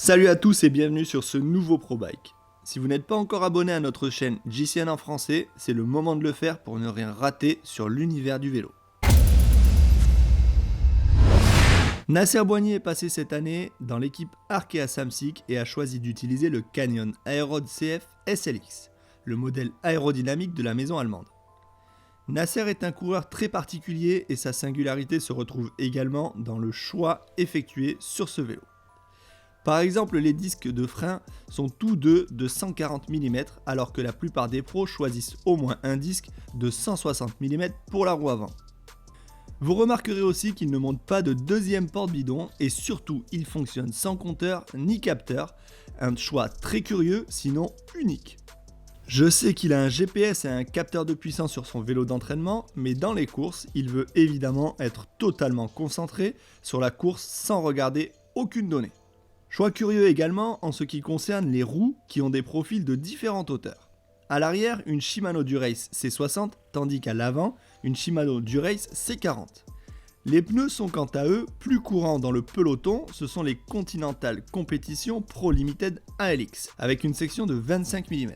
Salut à tous et bienvenue sur ce nouveau ProBike. Si vous n'êtes pas encore abonné à notre chaîne JCN en français, c'est le moment de le faire pour ne rien rater sur l'univers du vélo. Nasser Boigny est passé cette année dans l'équipe Arkea Samsic et a choisi d'utiliser le Canyon Aerod CF SLX, le modèle aérodynamique de la maison allemande. Nasser est un coureur très particulier et sa singularité se retrouve également dans le choix effectué sur ce vélo. Par exemple, les disques de frein sont tous deux de 140 mm alors que la plupart des pros choisissent au moins un disque de 160 mm pour la roue avant. Vous remarquerez aussi qu'il ne monte pas de deuxième porte-bidon et surtout il fonctionne sans compteur ni capteur, un choix très curieux sinon unique. Je sais qu'il a un GPS et un capteur de puissance sur son vélo d'entraînement, mais dans les courses, il veut évidemment être totalement concentré sur la course sans regarder aucune donnée. Choix curieux également en ce qui concerne les roues qui ont des profils de différentes hauteurs. À l'arrière, une Shimano Dura-Ace C60, tandis qu'à l'avant, une Shimano Dura-Ace C40. Les pneus sont quant à eux plus courants dans le peloton, ce sont les Continental Competition Pro Limited ALX, avec une section de 25 mm.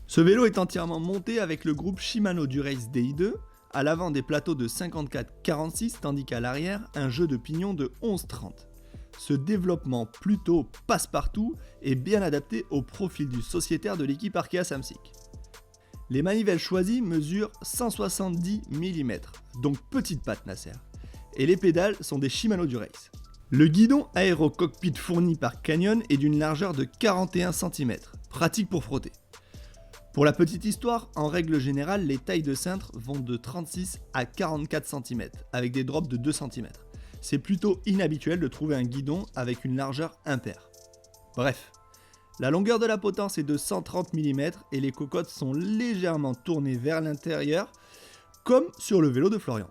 Ce vélo est entièrement monté avec le groupe Shimano Dura-Ace Di2, à l'avant des plateaux de 54-46, tandis qu'à l'arrière, un jeu de pignon de 11-30. Ce développement plutôt passe-partout est bien adapté au profil du sociétaire de l'équipe Arkea Samsic. Les manivelles choisies mesurent 170 mm, donc petite patte Nasser, et les pédales sont des Shimano Dura-Ace. Le guidon aéro-cockpit fourni par Canyon est d'une largeur de 41 cm, pratique pour frotter. Pour la petite histoire, en règle générale, les tailles de cintre vont de 36 à 44 cm, avec des drops de 2 cm. C'est plutôt inhabituel de trouver un guidon avec une largeur impaire. Bref, la longueur de la potence est de 130 mm et les cocottes sont légèrement tournées vers l'intérieur, comme sur le vélo de Florian.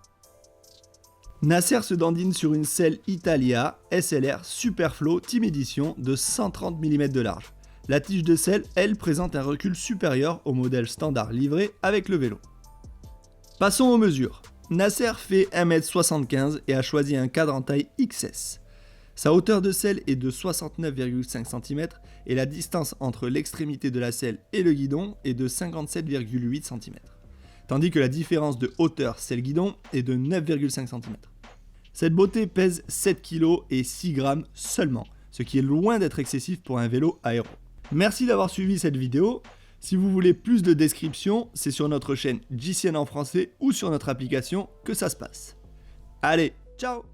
Nasser se dandine sur une selle Italia SLR Superflow Team Edition de 130 mm de large. La tige de selle, elle, présente un recul supérieur au modèle standard livré avec le vélo. Passons aux mesures. Nasser fait 1m75 et a choisi un cadre en taille XS. Sa hauteur de selle est de 69,5 cm et la distance entre l'extrémité de la selle et le guidon est de 57,8 cm. Tandis que la différence de hauteur selle-guidon est de 9,5 cm. Cette beauté pèse 7 kg et 6 grammes seulement, ce qui est loin d'être excessif pour un vélo aéro. Merci d'avoir suivi cette vidéo. Si vous voulez plus de descriptions, c'est sur notre chaîne JCN en français ou sur notre application que ça se passe. Allez, ciao!